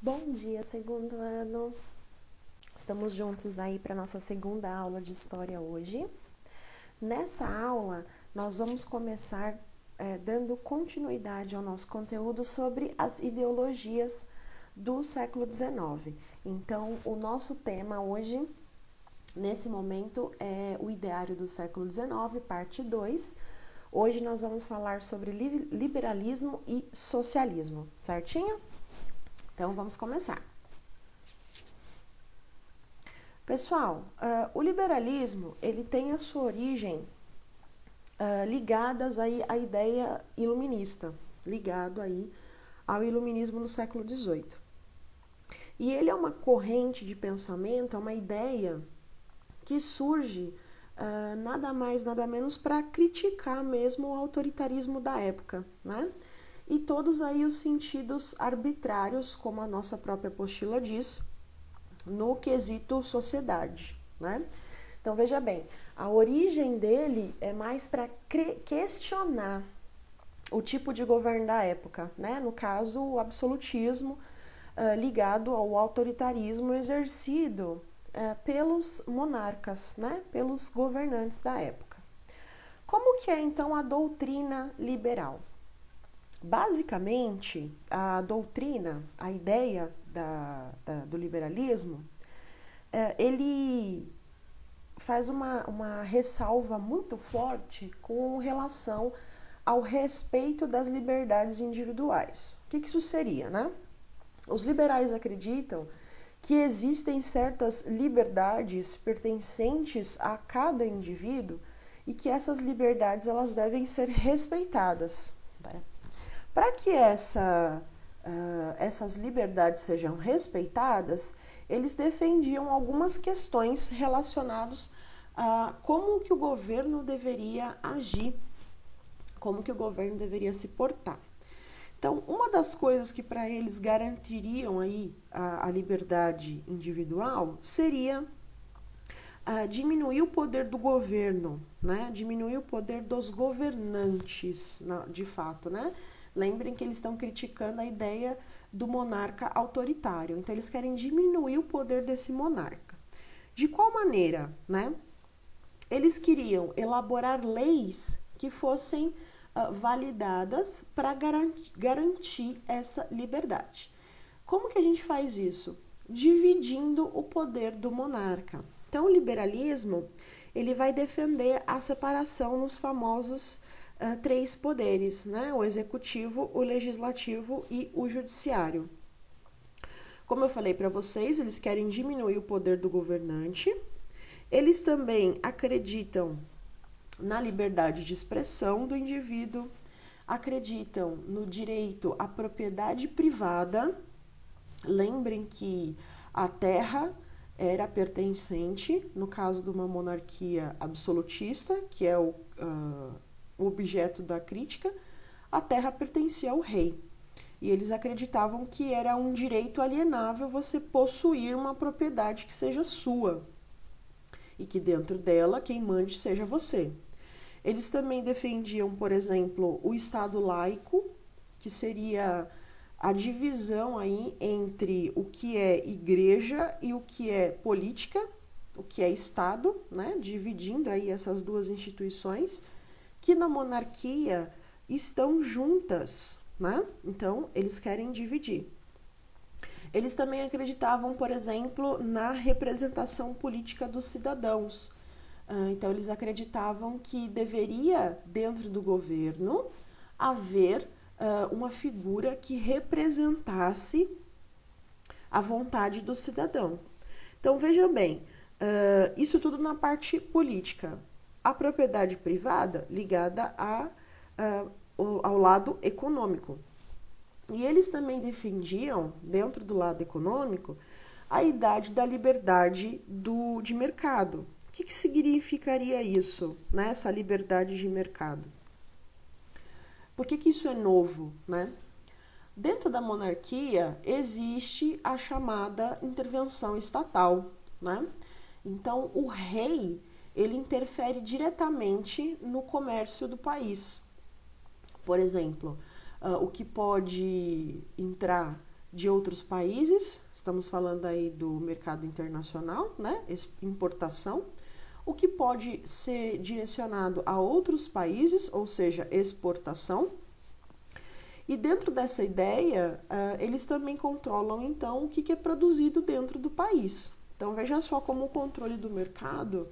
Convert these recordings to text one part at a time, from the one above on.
Bom dia, segundo ano. Estamos juntos aí para nossa segunda aula de história hoje. Nessa aula, nós vamos começar dando continuidade ao nosso conteúdo sobre as ideologias do século XIX. Então, o nosso tema hoje, nesse momento, é o Ideário do século XIX, parte 2. Hoje nós vamos falar sobre liberalismo e socialismo, certinho? Então, vamos começar. Pessoal, o liberalismo, ele tem a sua origem ligadas aí à ideia iluminista, ligado aí ao iluminismo no século XVIII. E ele é uma corrente de pensamento, é uma ideia que surge nada mais, nada menos para criticar mesmo o autoritarismo da época, né? E todos aí os sentidos arbitrários, como a nossa própria apostila diz, no quesito sociedade, né? Então, veja bem, a origem dele é mais para questionar o tipo de governo da época, né? No caso, o absolutismo ligado ao autoritarismo exercido pelos monarcas, né? Pelos governantes da época. Como que é, então, a doutrina liberal? Basicamente, a doutrina, a ideia do liberalismo, ele faz uma ressalva muito forte com relação ao respeito das liberdades individuais. O que isso seria, né? Os liberais acreditam que existem certas liberdades pertencentes a cada indivíduo e que essas liberdades elas devem ser respeitadas. Para que essas liberdades sejam respeitadas, eles defendiam algumas questões relacionadas a como que o governo deveria agir, como que o governo deveria se portar. Então, uma das coisas que para eles garantiriam aí a liberdade individual seria diminuir o poder do governo, né? Diminuir o poder dos governantes, de fato, né? Lembrem que eles estão criticando a ideia do monarca autoritário. Então, eles querem diminuir o poder desse monarca. De qual maneira, né? Eles queriam elaborar leis que fossem validadas para garantir essa liberdade. Como que a gente faz isso? Dividindo o poder do monarca. Então, o liberalismo, ele vai defender a separação nos famosos três poderes, né? O executivo, o legislativo e o judiciário. Como eu falei para vocês, eles querem diminuir o poder do governante. Eles também acreditam na liberdade de expressão do indivíduo, acreditam no direito à propriedade privada. Lembrem que a terra era pertencente, no caso de uma monarquia absolutista, que é o objeto da crítica, a terra pertencia ao rei. E eles acreditavam que era um direito alienável você possuir uma propriedade que seja sua e que dentro dela quem mande seja você. Eles também defendiam, por exemplo, o Estado laico, que seria a divisão aí entre o que é igreja e o que é política, o que é Estado, né? Dividindo aí essas duas instituições, que na monarquia estão juntas, né? Então, eles querem dividir. Eles também acreditavam, por exemplo, na representação política dos cidadãos. Então, eles acreditavam que deveria, dentro do governo, haver uma figura que representasse a vontade do cidadão. Então, vejam bem, isso tudo na parte política. A propriedade privada ligada ao lado econômico. E eles também defendiam, dentro do lado econômico, a idade da liberdade de mercado. O que significaria isso, né, essa liberdade de mercado? Por que isso é novo, né? Dentro da monarquia existe a chamada intervenção estatal, né? Então, o rei, ele interfere diretamente no comércio do país. Por exemplo, o que pode entrar de outros países, estamos falando aí do mercado internacional, né, importação, o que pode ser direcionado a outros países, ou seja, exportação. E dentro dessa ideia, eles também controlam, então, o que é produzido dentro do país. Então, veja só como o controle do mercado,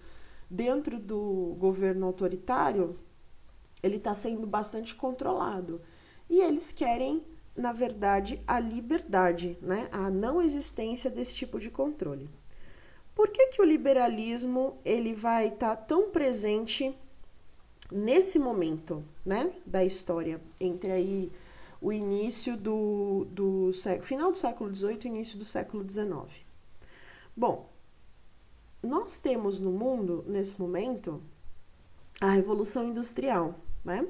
dentro do governo autoritário, ele está sendo bastante controlado. E eles querem, na verdade, a liberdade, né? A não existência desse tipo de controle. Por que o liberalismo ele vai estar tão presente nesse momento, da história, entre aí o início final do século XVIII e início do século XIX? Bom, nós temos no mundo, nesse momento, a Revolução Industrial, né?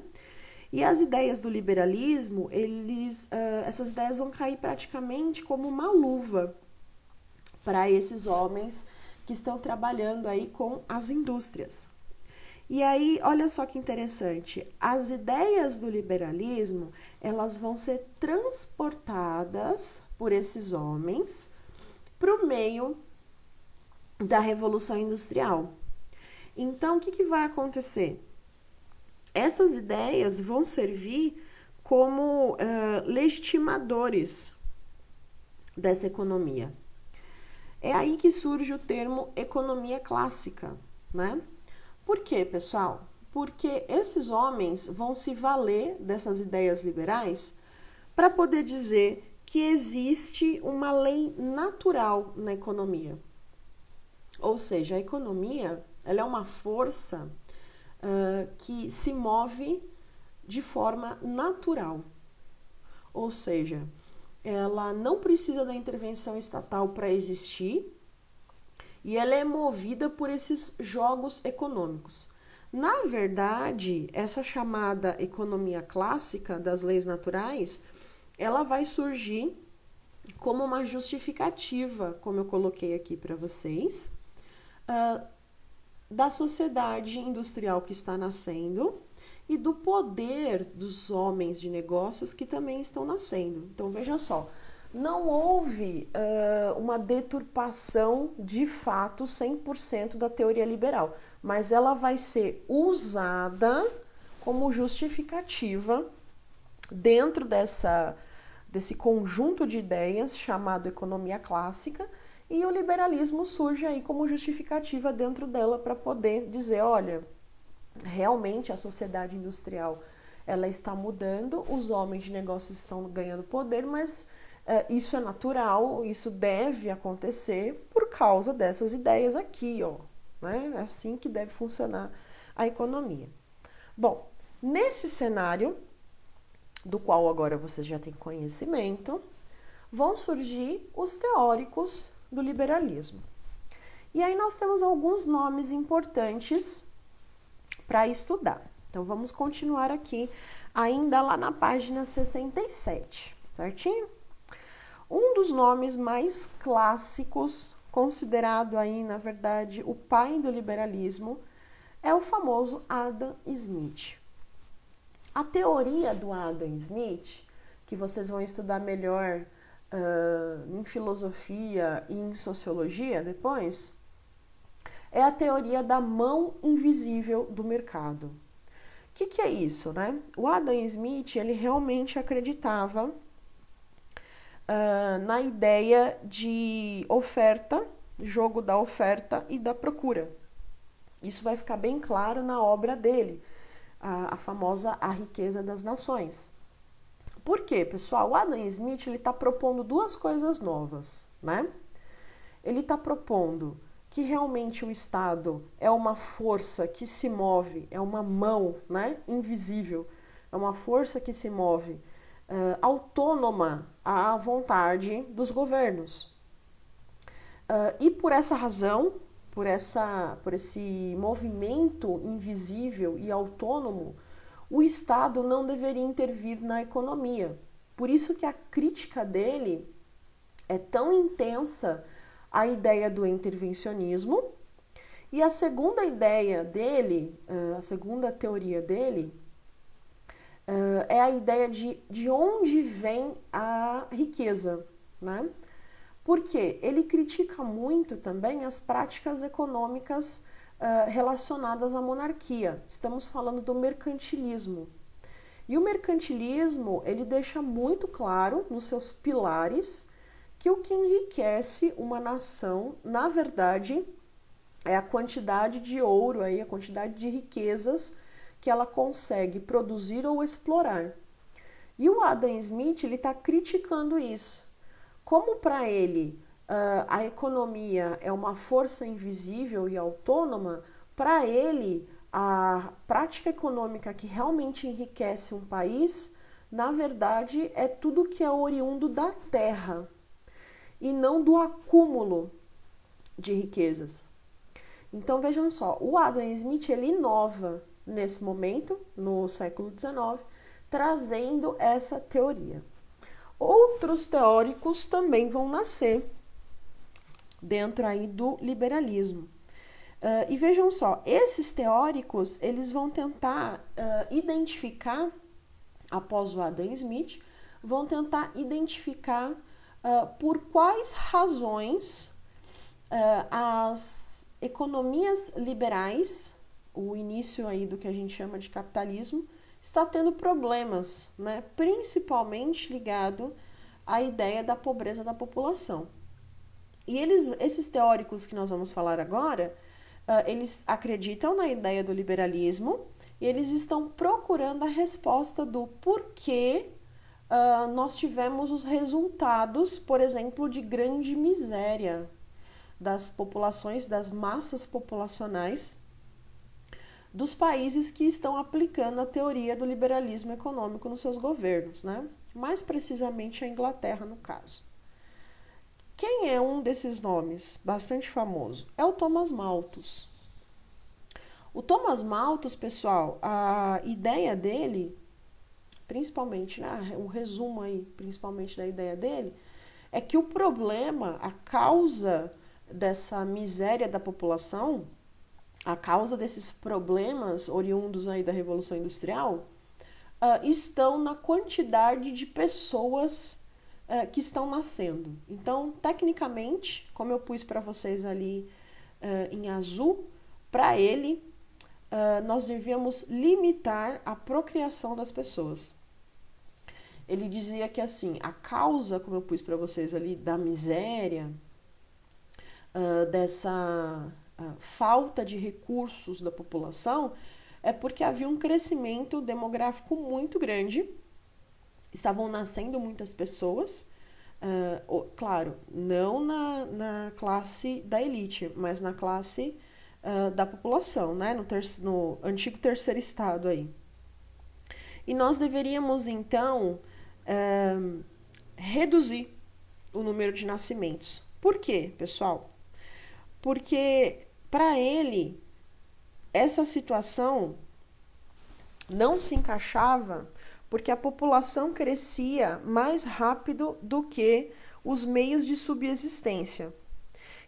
E as ideias do liberalismo, essas ideias vão cair praticamente como uma luva para esses homens que estão trabalhando aí com as indústrias. E aí, olha só que interessante, as ideias do liberalismo, elas vão ser transportadas por esses homens para o meio da Revolução Industrial. Então, o que vai acontecer? Essas ideias vão servir como legitimadores dessa economia. É aí que surge o termo economia clássica, né? Por quê, pessoal? Porque esses homens vão se valer dessas ideias liberais para poder dizer que existe uma lei natural na economia. Ou seja, a economia ela é uma força que se move de forma natural. Ou seja, ela não precisa da intervenção estatal para existir e ela é movida por esses jogos econômicos. Na verdade, essa chamada economia clássica das leis naturais, ela vai surgir como uma justificativa, como eu coloquei aqui para vocês, da sociedade industrial que está nascendo e do poder dos homens de negócios que também estão nascendo. Então, veja só, não houve uma deturpação de fato 100% da teoria liberal, mas ela vai ser usada como justificativa dentro desse conjunto de ideias chamado economia clássica, e o liberalismo surge aí como justificativa dentro dela para poder dizer, olha, realmente a sociedade industrial ela está mudando, os homens de negócios estão ganhando poder, mas isso é natural, isso deve acontecer por causa dessas ideias aqui, ó, né? É assim que deve funcionar a economia. Bom, nesse cenário, do qual agora vocês já têm conhecimento, vão surgir os teóricos do liberalismo. E aí nós temos alguns nomes importantes para estudar. Então vamos continuar aqui, ainda lá na página 67, certinho? Um dos nomes mais clássicos, considerado aí, na verdade, o pai do liberalismo, é o famoso Adam Smith. A teoria do Adam Smith, que vocês vão estudar melhor em filosofia e em sociologia depois, é a teoria da mão invisível do mercado. O que é isso, né? O Adam Smith, ele realmente acreditava na ideia de oferta, jogo da oferta e da procura. Isso vai ficar bem claro na obra dele, a famosa A Riqueza das Nações. Por quê, pessoal? O Adam Smith está propondo duas coisas novas, né? Ele está propondo que realmente o Estado é uma força que se move, é uma mão, né, invisível, é uma força que se move autônoma à vontade dos governos. E por essa razão, por esse movimento invisível e autônomo, o Estado não deveria intervir na economia. Por isso que a crítica dele é tão intensa à ideia do intervencionismo. E a segunda ideia dele, a segunda teoria dele, é a ideia de onde vem a riqueza. né? Porque ele critica muito também as práticas econômicas relacionadas à monarquia. Estamos falando do mercantilismo. E o mercantilismo, ele deixa muito claro nos seus pilares que o que enriquece uma nação, na verdade, é a quantidade de ouro, aí, a quantidade de riquezas que ela consegue produzir ou explorar. E o Adam Smith, ele está criticando isso. Como para ele a economia é uma força invisível e autônoma, para ele a prática econômica que realmente enriquece um país, na verdade, é tudo que é oriundo da terra e não do acúmulo de riquezas. Então vejam só, o Adam Smith ele inova nesse momento, no século XIX, trazendo essa teoria. Outros teóricos também vão nascer dentro aí do liberalismo. E vejam só, esses teóricos, eles vão tentar identificar, após o Adam Smith, vão tentar identificar por quais razões as economias liberais, o início aí do que a gente chama de capitalismo, está tendo problemas, né? Principalmente ligado à ideia da pobreza da população. E esses teóricos que nós vamos falar agora, eles acreditam na ideia do liberalismo e eles estão procurando a resposta do porquê nós tivemos os resultados, por exemplo, de grande miséria das populações, das massas populacionais dos países que estão aplicando a teoria do liberalismo econômico nos seus governos, né? Mais precisamente a Inglaterra, no caso. Quem é um desses nomes bastante famoso? É o Thomas Malthus. O Thomas Malthus, pessoal, a ideia dele, principalmente, né, o resumo aí, principalmente da ideia dele, é que o problema, a causa dessa miséria da população, a causa desses problemas oriundos aí da Revolução Industrial, estão na quantidade de pessoas que estão nascendo. Então, tecnicamente, como eu pus para vocês ali em azul, para ele, nós devíamos limitar a procriação das pessoas. Ele dizia que, assim, a causa, como eu pus para vocês ali, da miséria, dessa falta de recursos da população, é porque havia um crescimento demográfico muito grande, estavam nascendo muitas pessoas, claro, não na classe da elite, mas na classe da população, né? No antigo terceiro estado aí. E nós deveríamos, então, reduzir o número de nascimentos. Por quê, pessoal? Porque, para ele, essa situação não se encaixava porque a população crescia mais rápido do que os meios de subsistência.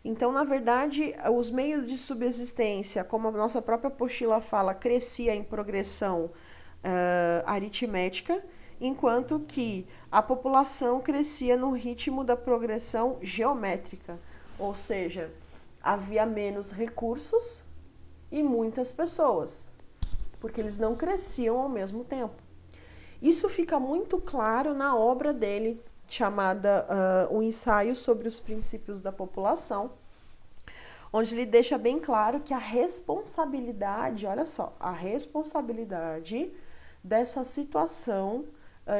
Então, na verdade, os meios de subsistência, como a nossa própria apostila fala, crescia em progressão aritmética, enquanto que a população crescia no ritmo da progressão geométrica, ou seja, havia menos recursos e muitas pessoas, porque eles não cresciam ao mesmo tempo. Isso fica muito claro na obra dele, chamada O Ensaio sobre os Princípios da População, onde ele deixa bem claro que a responsabilidade, olha só, a responsabilidade dessa situação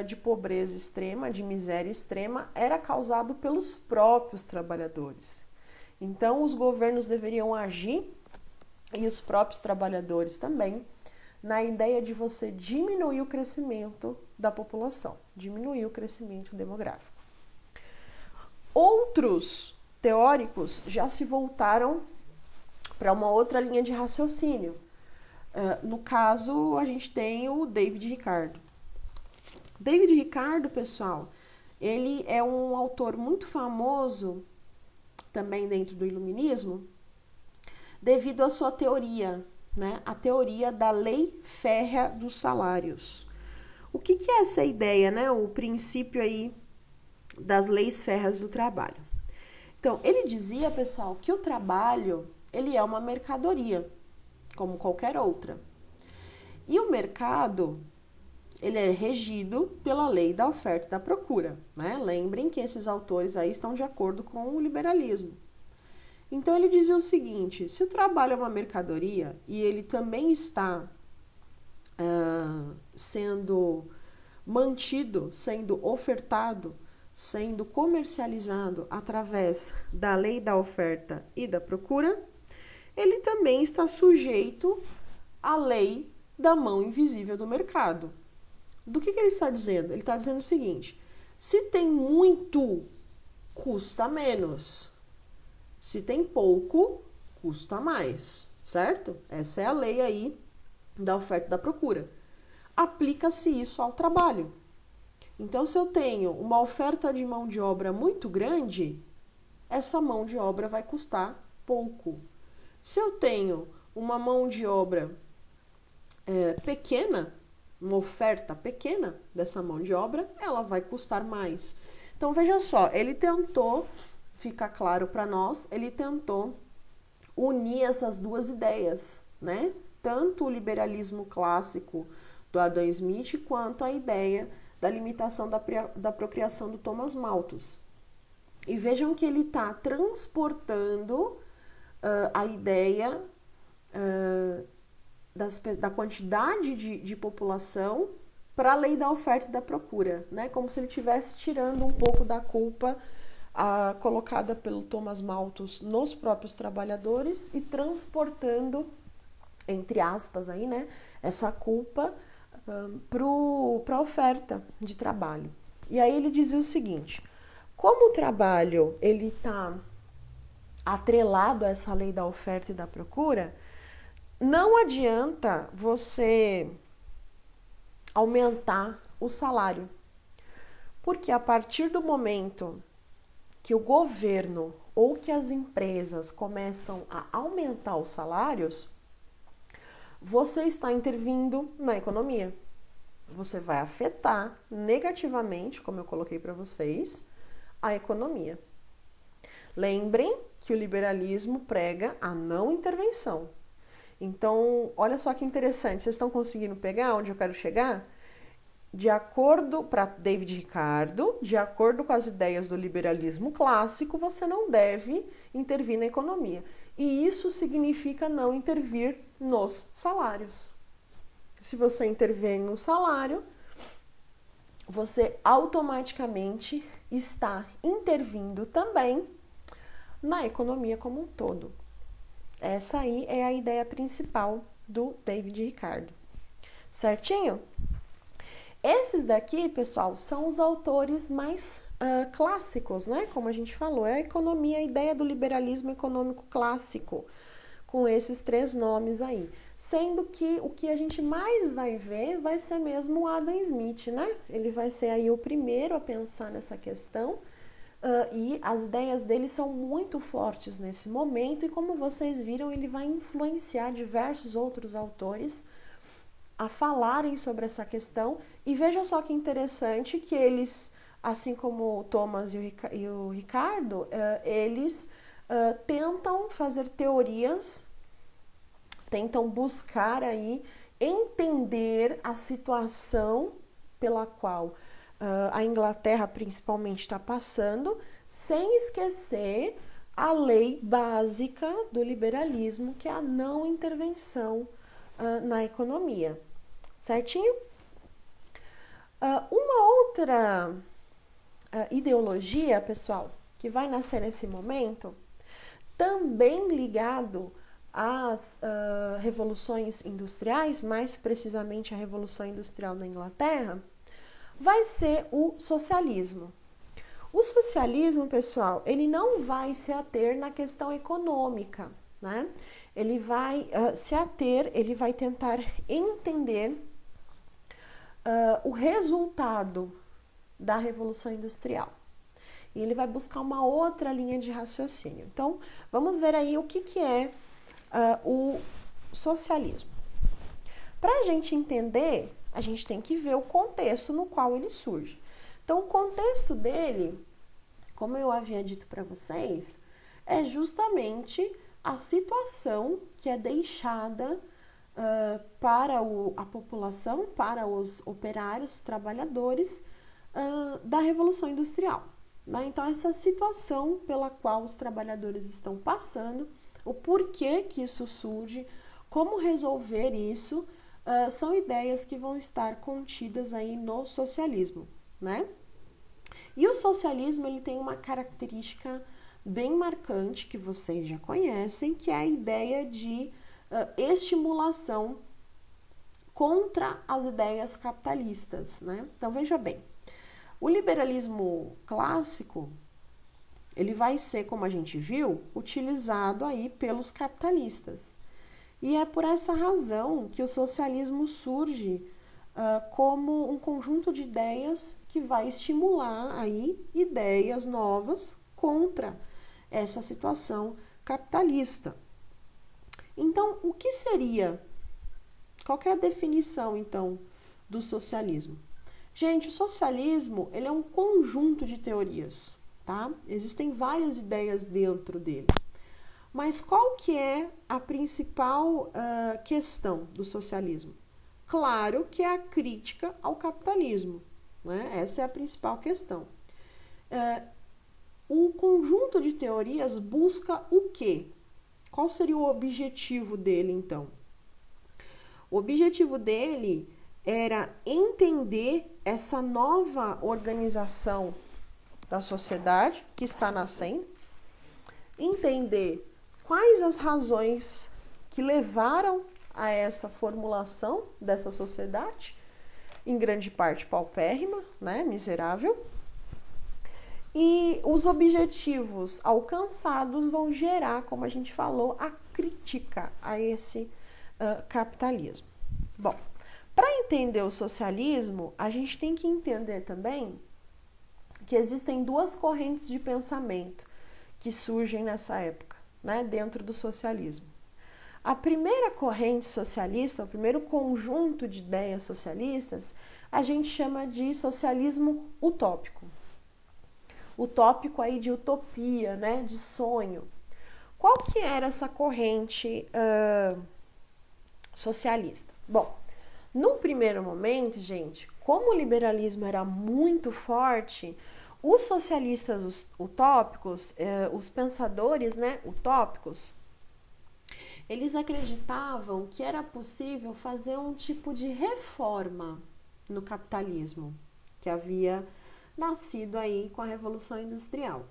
de pobreza extrema, de miséria extrema, era causado pelos próprios trabalhadores. Então, os governos deveriam agir, e os próprios trabalhadores também, na ideia de você diminuir o crescimento da população, diminuir o crescimento demográfico. Outros teóricos já se voltaram para uma outra linha de raciocínio. No caso, a gente tem o David Ricardo. David Ricardo, pessoal, ele é um autor muito famoso também dentro do iluminismo, devido à sua teoria, né? A teoria da lei férrea dos salários. O que é essa ideia, né? O princípio aí das leis férreas do trabalho. Então, ele dizia, pessoal, que o trabalho, ele é uma mercadoria, como qualquer outra. E o mercado, ele é regido pela lei da oferta e da procura, né? Lembrem que esses autores aí estão de acordo com o liberalismo. Então, ele dizia o seguinte, se o trabalho é uma mercadoria e ele também está sendo mantido, sendo ofertado, sendo comercializado através da lei da oferta e da procura, ele também está sujeito à lei da mão invisível do mercado. Do que ele está dizendo? Ele está dizendo o seguinte, se tem muito, custa menos. Se tem pouco, custa mais, certo? Essa é a lei aí da oferta e da procura. Aplica-se isso ao trabalho. Então, se eu tenho uma oferta de mão de obra muito grande, essa mão de obra vai custar pouco. Se eu tenho uma mão de obra pequena, uma oferta pequena dessa mão de obra, ela vai custar mais. Então, veja só, ele tentou, fica claro para nós, ele tentou unir essas duas ideias, né? Tanto o liberalismo clássico do Adam Smith, quanto a ideia da limitação da procriação do Thomas Malthus. E vejam que ele está transportando a ideia da quantidade de população para a lei da oferta e da procura, né? Como se ele estivesse tirando um pouco da culpa colocada pelo Thomas Malthus nos próprios trabalhadores e transportando, entre aspas, aí, né, essa culpa para a oferta de trabalho. E aí ele dizia o seguinte, como o trabalho ele está atrelado a essa lei da oferta e da procura, não adianta você aumentar o salário, porque a partir do momento que o governo ou que as empresas começam a aumentar os salários, você está intervindo na economia. Você vai afetar negativamente, como eu coloquei para vocês, a economia. Lembrem que o liberalismo prega a não intervenção. Então, olha só que interessante, vocês estão conseguindo pegar onde eu quero chegar? De acordo, para David Ricardo, de acordo com as ideias do liberalismo clássico, você não deve intervir na economia. E isso significa não intervir nos salários. Se você intervém no salário, você automaticamente está intervindo também na economia como um todo. Essa aí é a ideia principal do David Ricardo. Certinho? Esses daqui, pessoal, são os autores mais clássicos, né? Como a gente falou, é a economia, a ideia do liberalismo econômico clássico, com esses 3 nomes aí. Sendo que o que a gente mais vai ver vai ser mesmo o Adam Smith, né? Ele vai ser aí o primeiro a pensar nessa questão e as ideias dele são muito fortes nesse momento e como vocês viram, ele vai influenciar diversos outros autores a falarem sobre essa questão e veja só que interessante que eles, assim como o Thomas e o Ricardo, eles tentam fazer teorias, tentam buscar aí entender a situação pela qual a Inglaterra principalmente está passando, sem esquecer a lei básica do liberalismo, que é a não intervenção na economia. Certinho? Uma outra ideologia, pessoal, que vai nascer nesse momento, também ligado às revoluções industriais, mais precisamente a Revolução Industrial na Inglaterra, vai ser o socialismo. O socialismo, pessoal, ele não vai se ater na questão econômica, né? Ele vai se ater, ele vai tentar entender o resultado da Revolução Industrial. E ele vai buscar uma outra linha de raciocínio. Então, vamos ver aí o que é o socialismo. Para a gente entender, a gente tem que ver o contexto no qual ele surge. Então, o contexto dele como eu havia dito para vocês, é justamente a situação que é deixada para a população, para os operários, trabalhadores da Revolução Industrial. Né? Então, essa situação pela qual os trabalhadores estão passando, o porquê que isso surge, como resolver isso, são ideias que vão estar contidas aí no socialismo, né? E o socialismo, ele tem uma característica bem marcante, que vocês já conhecem, que é a ideia de estimulação contra as ideias capitalistas, né? Então, veja bem, o liberalismo clássico, ele vai ser, como a gente viu, utilizado aí pelos capitalistas. E é por essa razão que o socialismo surge como um conjunto de ideias que vai estimular aí ideias novas contra essa situação capitalista. Então, o que seria? Qual que é a definição, então, do socialismo? Gente, o socialismo, ele é um conjunto de teorias, tá? Existem várias ideias dentro dele. Mas qual que é a principal questão do socialismo? Claro que é a crítica ao capitalismo, né? Essa é a principal questão. O conjunto de teorias busca o quê? Qual seria o objetivo dele, então? O objetivo dele era entender essa nova organização da sociedade que está nascendo, entender quais as razões que levaram a essa formulação dessa sociedade, em grande parte paupérrima, né, miserável, e os objetivos alcançados vão gerar, como a gente falou, a crítica a esse capitalismo. Bom, para entender o socialismo, a gente tem que entender também que existem duas correntes de pensamento que surgem nessa época, né, dentro do socialismo. A primeira corrente socialista, o primeiro conjunto de ideias socialistas, a gente chama de socialismo utópico. Utópico aí de utopia, né, de sonho. Qual que era essa corrente socialista? Bom, num primeiro momento, gente, como o liberalismo era muito forte, os socialistas utópicos, os pensadores, né, utópicos, eles acreditavam que era possível fazer um tipo de reforma no capitalismo que havia nascido aí com a Revolução Industrial.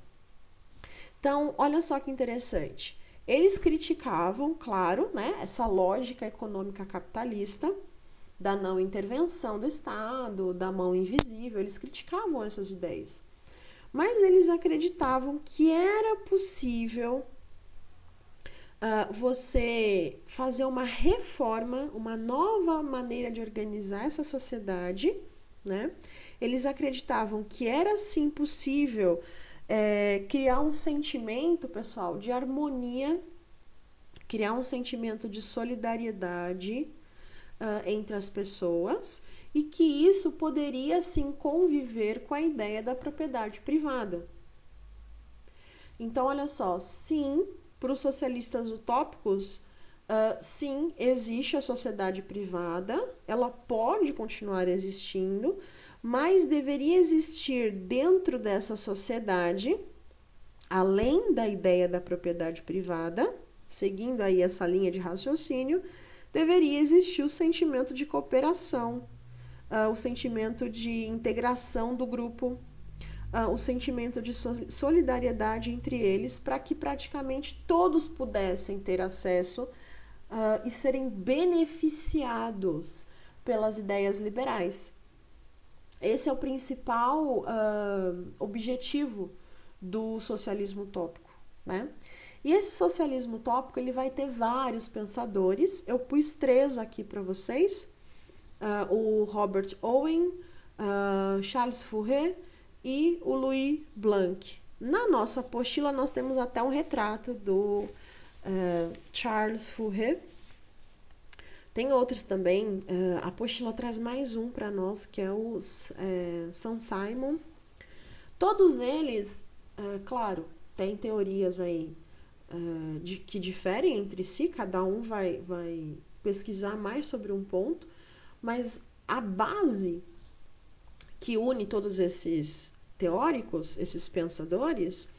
Então, olha só que interessante. Eles criticavam, claro, né, essa lógica econômica capitalista, da não intervenção do Estado, da mão invisível, eles criticavam essas ideias. Mas eles acreditavam que era possível você fazer uma reforma, uma nova maneira de organizar essa sociedade, né? Eles acreditavam que era sim possível criar um sentimento, pessoal, de harmonia, criar um sentimento de solidariedade entre as pessoas e que isso poderia sim conviver com a ideia da propriedade privada. Então, olha só, sim, para os socialistas utópicos, sim, existe a sociedade privada, ela pode continuar existindo, mas deveria existir dentro dessa sociedade, além da ideia da propriedade privada, seguindo aí essa linha de raciocínio, deveria existir o sentimento de cooperação, o sentimento de integração do grupo, o sentimento de solidariedade entre eles, para que praticamente todos pudessem ter acesso e serem beneficiados pelas ideias liberais. Esse é o principal objetivo do socialismo utópico, né? E esse socialismo utópico, ele vai ter vários pensadores. Eu pus 3 aqui para vocês. O Robert Owen, Charles Fourier e o Louis Blanc. Na nossa apostila, nós temos até um retrato do Charles Fourier. Tem outros também. A apostila traz mais um para nós, que é o Saint-Simon. Todos eles claro, tem teorias aí que diferem entre si, cada um vai pesquisar mais sobre um ponto, mas a base que une todos esses teóricos, esses pensadores,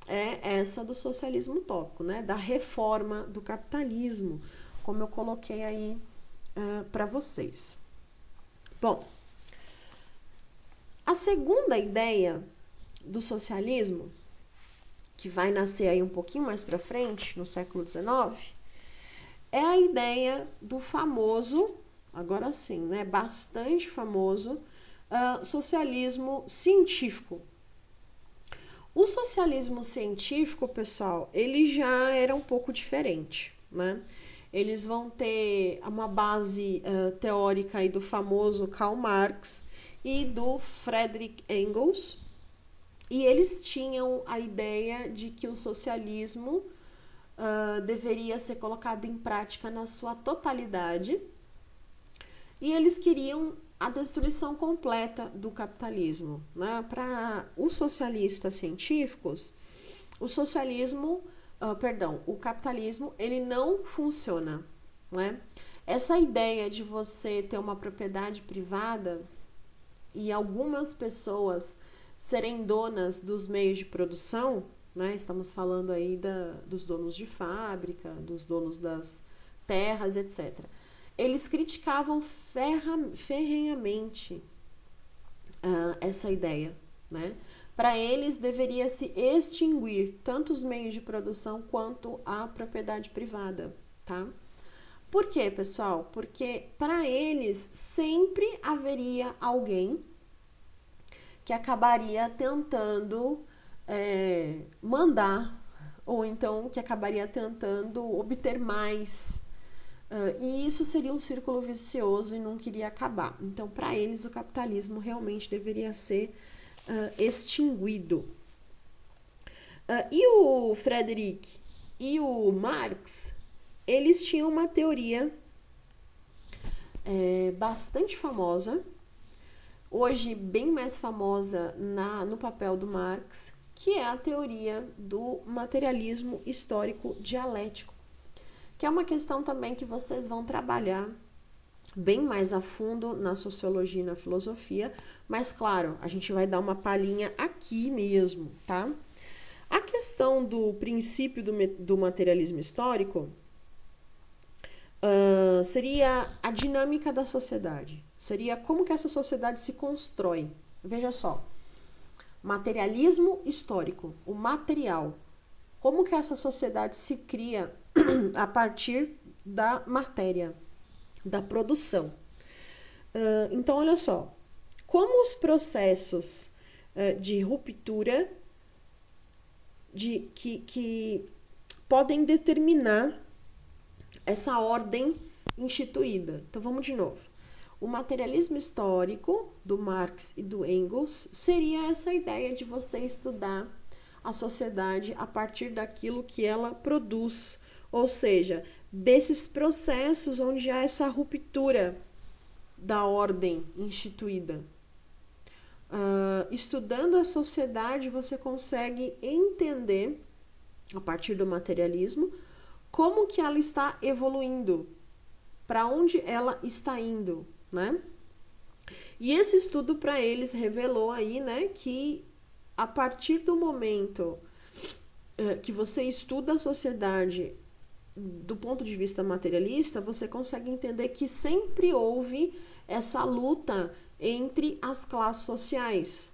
é essa do socialismo utópico, né? Da reforma do capitalismo, como eu coloquei aí para vocês. Bom, a segunda ideia do socialismo, que vai nascer aí um pouquinho mais para frente, no século XIX, é a ideia do famoso, agora sim, né, bastante famoso, socialismo científico. O socialismo científico, pessoal, ele já era um pouco diferente, né? Eles vão ter uma base teórica aí do famoso Karl Marx e do Friedrich Engels, e eles tinham a ideia de que o socialismo deveria ser colocado em prática na sua totalidade, e eles queriam a destruição completa do capitalismo, né? Para os socialistas científicos, o capitalismo, ele não funciona, né? Essa ideia de você ter uma propriedade privada e algumas pessoas serem donas dos meios de produção, né? Estamos falando aí dos donos de fábrica, dos donos das terras, etc. Eles criticavam ferrenhamente essa ideia, né? Para eles deveria se extinguir tanto os meios de produção quanto a propriedade privada, tá? Por quê, pessoal? Porque para eles sempre haveria alguém que acabaria tentando mandar, ou então que acabaria tentando obter mais. E isso seria um círculo vicioso e não queria acabar. Então, para eles, o capitalismo realmente deveria ser extinguido. E o Friedrich e o Marx, eles tinham uma teoria bastante famosa, hoje bem mais famosa no papel do Marx, que é a teoria do materialismo histórico dialético, que é uma questão também que vocês vão trabalhar bem mais a fundo na sociologia e na filosofia, mas claro, a gente vai dar uma palhinha aqui mesmo, tá? A questão do princípio do materialismo histórico seria a dinâmica da sociedade, seria como que essa sociedade se constrói. Veja só, materialismo histórico, o material, como que essa sociedade se cria a partir da matéria, da produção. Então, olha só, como os processos de ruptura que podem determinar essa ordem instituída. Então, vamos de novo. O materialismo histórico do Marx e do Engels seria essa ideia de você estudar a sociedade a partir daquilo que ela produz, ou seja, desses processos onde há essa ruptura da ordem instituída. Estudando a sociedade, você consegue entender, a partir do materialismo, como que ela está evoluindo, para onde ela está indo, né? E esse estudo para eles revelou aí, né, que a partir do momento que você estuda a sociedade do ponto de vista materialista, você consegue entender que sempre houve essa luta entre as classes sociais.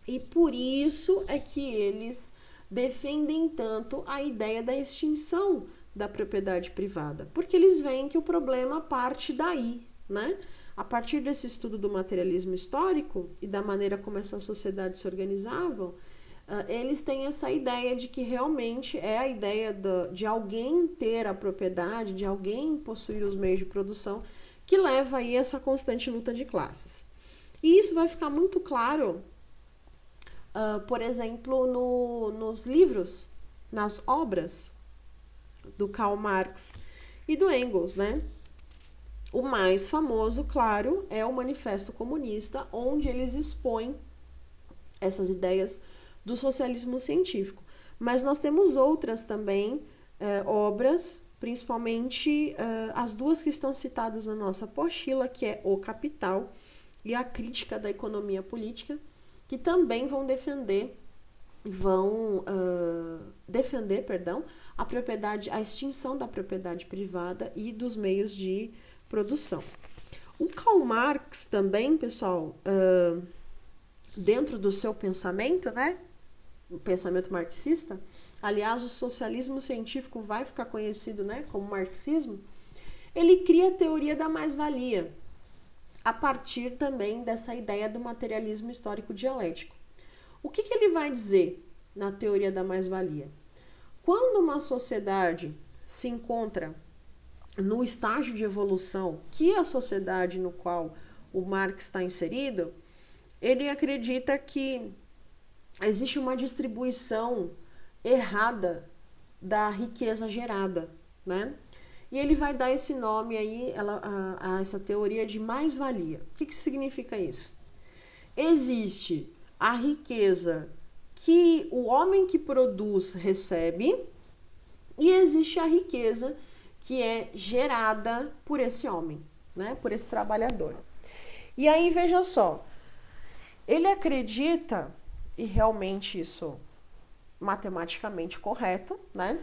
E por isso é que eles defendem tanto a ideia da extinção da propriedade privada, porque eles veem que o problema parte daí, né? A partir desse estudo do materialismo histórico e da maneira como essa sociedade se organizavam, eles têm essa ideia de que realmente é a ideia de alguém ter a propriedade, de alguém possuir os meios de produção, que leva aí essa constante luta de classes. E isso vai ficar muito claro, por exemplo, nos livros, nas obras do Karl Marx e do Engels, né? O mais famoso, claro, é o Manifesto Comunista, onde eles expõem essas ideias do socialismo científico. Mas nós temos outras também obras, principalmente as duas que estão citadas na nossa apostila, que é O Capital e A Crítica da Economia Política, que também vão defender a propriedade, a extinção da propriedade privada e dos meios de produção. O Karl Marx também, pessoal, dentro do seu pensamento, né, o pensamento marxista, aliás, o socialismo científico vai ficar conhecido, né, como marxismo, ele cria a teoria da mais-valia, a partir também dessa ideia do materialismo histórico dialético. O que ele vai dizer na teoria da mais-valia? Quando uma sociedade se encontra no estágio de evolução, que é a sociedade no qual o Marx está inserido, ele acredita que existe uma distribuição errada da riqueza gerada, né? E ele vai dar esse nome aí, a essa teoria de mais-valia. O que significa isso? Existe a riqueza que o homem que produz recebe e existe a riqueza que é gerada por esse homem, né? Por esse trabalhador. E aí, veja só, ele acredita, e realmente isso matematicamente correto, né?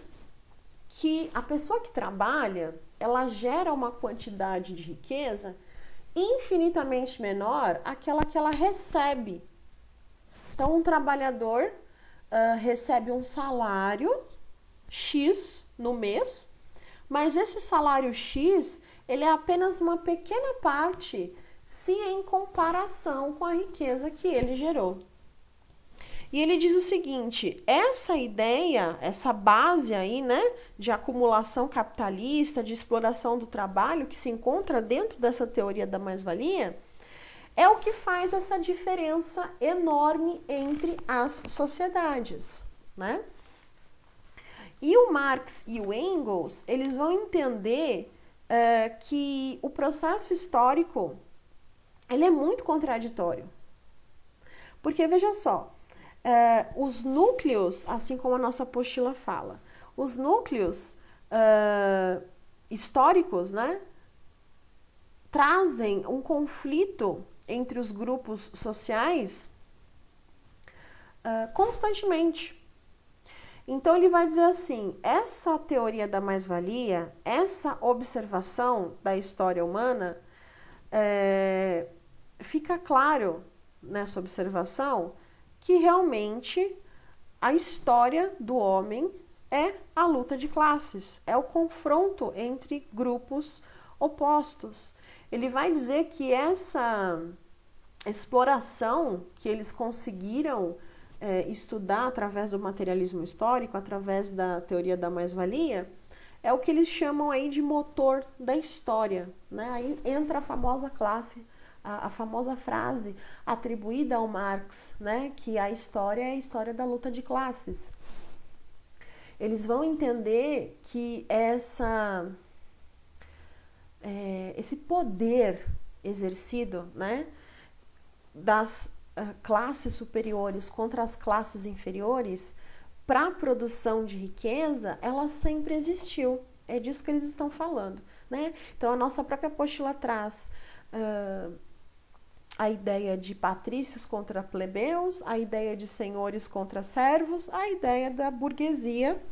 Que a pessoa que trabalha, ela gera uma quantidade de riqueza infinitamente menor àquela que ela recebe. Então, um trabalhador recebe um salário X no mês, mas esse salário X, ele é apenas uma pequena parte se em comparação com a riqueza que ele gerou. E ele diz o seguinte, essa ideia, essa base aí, né, de acumulação capitalista, de exploração do trabalho, que se encontra dentro dessa teoria da mais-valia, é o que faz essa diferença enorme entre as sociedades, né? E o Marx e o Engels, eles vão entender que o processo histórico, ele é muito contraditório. Porque, veja só, os núcleos, assim como a nossa apostila fala, os núcleos históricos, né, trazem um conflito entre os grupos sociais constantemente. Então ele vai dizer assim, essa teoria da mais-valia, essa observação da história humana, fica claro nessa observação que realmente a história do homem é a luta de classes, é o confronto entre grupos opostos. Ele vai dizer que essa exploração que eles conseguiram estudar através do materialismo histórico, através da teoria da mais-valia, é o que eles chamam aí de motor da história, né? Aí entra a famosa classe, a famosa frase atribuída ao Marx, né, que a história é a história da luta de classes. Eles vão entender que esse poder exercido, né, das classes superiores contra as classes inferiores para a produção de riqueza, ela sempre existiu. É disso que eles estão falando, né? Então a nossa própria apostila traz a ideia de patrícios contra plebeus, a ideia de senhores contra servos, a ideia da burguesia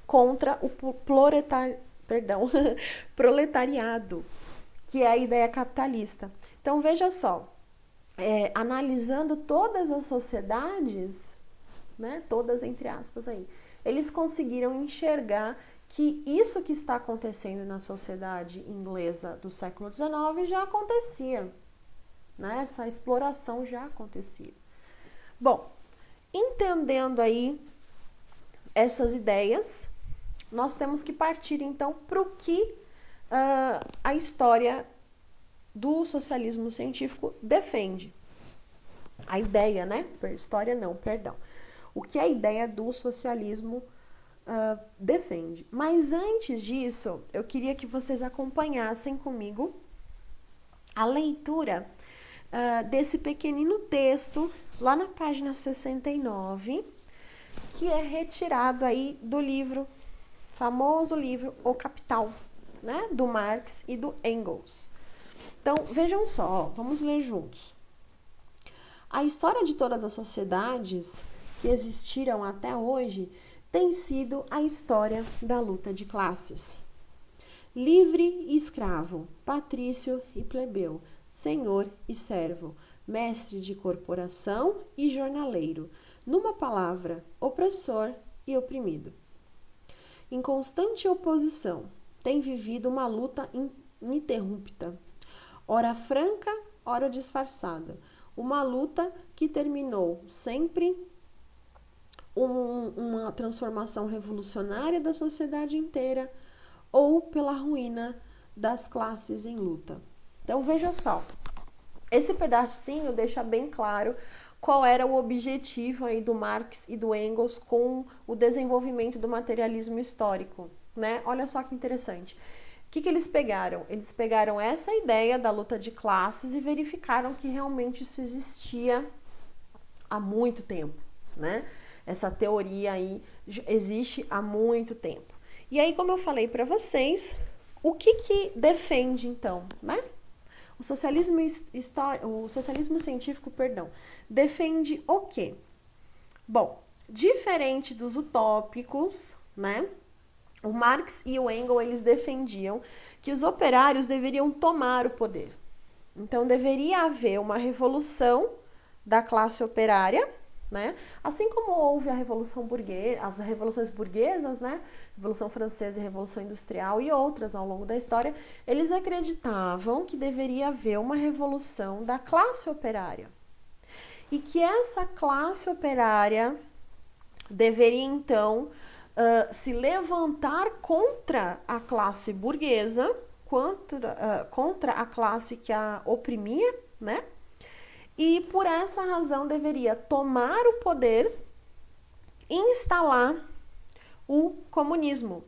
contra o proletariado, que é a ideia capitalista. Então, veja só, analisando todas as sociedades, né, todas entre aspas aí, eles conseguiram enxergar que isso que está acontecendo na sociedade inglesa do século XIX já acontecia. Né? Essa exploração já acontecia. Bom, entendendo aí essas ideias, nós temos que partir então para o que a história do socialismo científico defende. A ideia, né? História não, perdão. O que a ideia do socialismo defende. Mas antes disso, eu queria que vocês acompanhassem comigo a leitura desse pequenino texto lá na página 69, que é retirado aí do livro, famoso livro O Capital, né, do Marx e do Engels. Então, vejam só, vamos ler juntos. A história de todas as sociedades que existiram até hoje tem sido a história da luta de classes. Livre e escravo, patrício e plebeu, senhor e servo, mestre de corporação e jornaleiro, numa palavra, opressor e oprimido. Em constante oposição, tem vivido uma luta ininterrupta, ora franca, ora disfarçada, uma luta que terminou sempre uma transformação revolucionária da sociedade inteira ou pela ruína das classes em luta. Então, veja só, esse pedacinho deixa bem claro qual era o objetivo aí do Marx e do Engels com o desenvolvimento do materialismo histórico, né? Olha só que interessante. O que eles pegaram? Eles pegaram essa ideia da luta de classes e verificaram que realmente isso existia há muito tempo, né? Essa teoria aí existe há muito tempo. E aí, como eu falei para vocês, o que defende então, né? O socialismo científico, defende o quê? Bom, diferente dos utópicos, né? O Marx e o Engels, eles defendiam que os operários deveriam tomar o poder. Então, deveria haver uma revolução da classe operária, né? Assim como houve a Revolução Burguesa, as revoluções burguesas, né? Revolução Francesa e Revolução Industrial e outras ao longo da história, eles acreditavam que deveria haver uma revolução da classe operária. E que essa classe operária deveria, então, se levantar contra a classe burguesa, contra a classe que a oprimia, né? E por essa razão deveria tomar o poder e instalar o comunismo.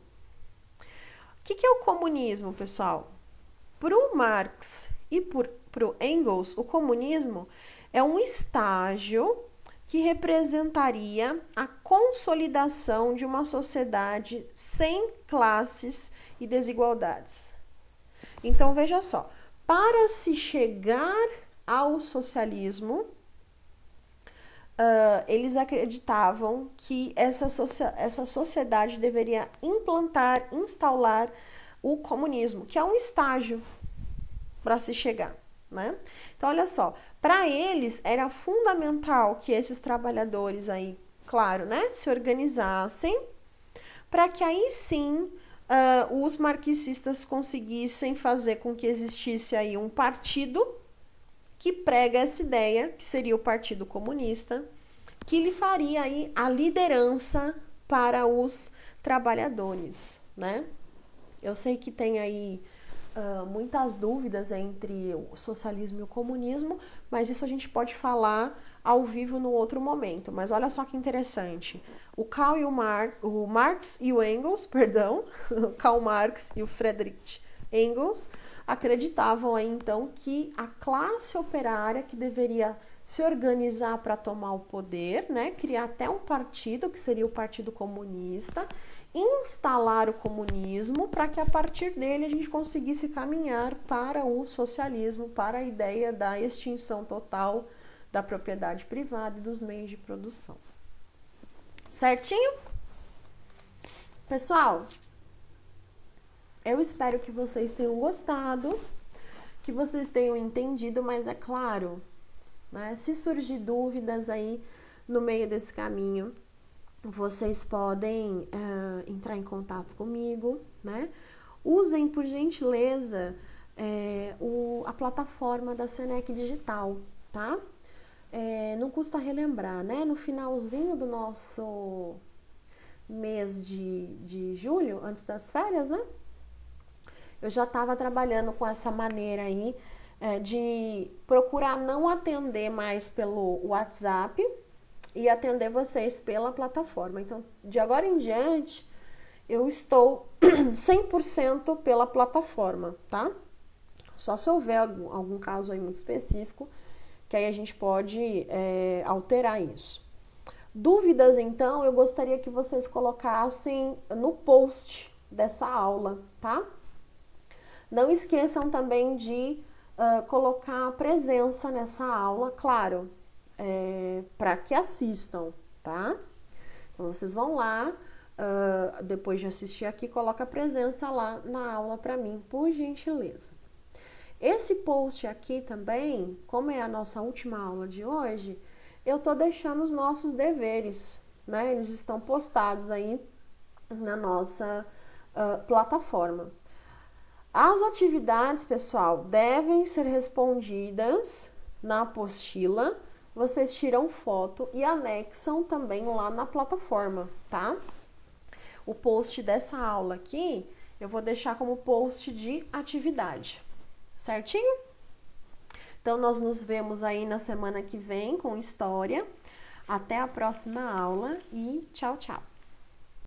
O que é o comunismo, pessoal? Para o Marx e para o Engels, o comunismo é um estágio que representaria a consolidação de uma sociedade sem classes e desigualdades. Então, veja só, para se chegar ao socialismo, eles acreditavam que essa sociedade deveria instaurar o comunismo, que é um estágio para se chegar, né? Então, olha só, para eles era fundamental que esses trabalhadores aí, claro, né, se organizassem, para que aí sim os marxistas conseguissem fazer com que existisse aí um partido que prega essa ideia, que seria o Partido Comunista, que lhe faria aí a liderança para os trabalhadores, né? Eu sei que tem aí muitas dúvidas entre o socialismo e o comunismo, mas isso a gente pode falar ao vivo no outro momento. Mas olha só que interessante. O Marx e o Engels, o Karl Marx e o Friedrich Engels acreditavam aí então que a classe operária que deveria se organizar para tomar o poder, né, criar até um partido que seria o Partido Comunista, instalar o comunismo para que a partir dele a gente conseguisse caminhar para o socialismo, para a ideia da extinção total da propriedade privada e dos meios de produção. Certinho? Pessoal, eu espero que vocês tenham gostado, que vocês tenham entendido, mas é claro, né, se surgir dúvidas aí no meio desse caminho, vocês podem entrar em contato comigo, né? Usem, por gentileza, a plataforma da Senec Digital, tá? Não custa relembrar, né? No finalzinho do nosso mês de julho, antes das férias, né? Eu já estava trabalhando com essa maneira aí de procurar não atender mais pelo WhatsApp e atender vocês pela plataforma. Então, de agora em diante, eu estou 100% pela plataforma, tá? Só se houver algum caso aí muito específico que aí a gente pode alterar isso. Dúvidas, então, eu gostaria que vocês colocassem no post dessa aula, tá? Não esqueçam também de colocar a presença nessa aula, claro, para que assistam, tá? Então, vocês vão lá, depois de assistir aqui, coloca a presença lá na aula para mim, por gentileza. Esse post aqui também, como é a nossa última aula de hoje, eu tô deixando os nossos deveres, né? Eles estão postados aí na nossa plataforma. As atividades, pessoal, devem ser respondidas na apostila. Vocês tiram foto e anexam também lá na plataforma, tá? O post dessa aula aqui, eu vou deixar como post de atividade, certinho? Então, nós nos vemos aí na semana que vem com história. Até a próxima aula e tchau, tchau!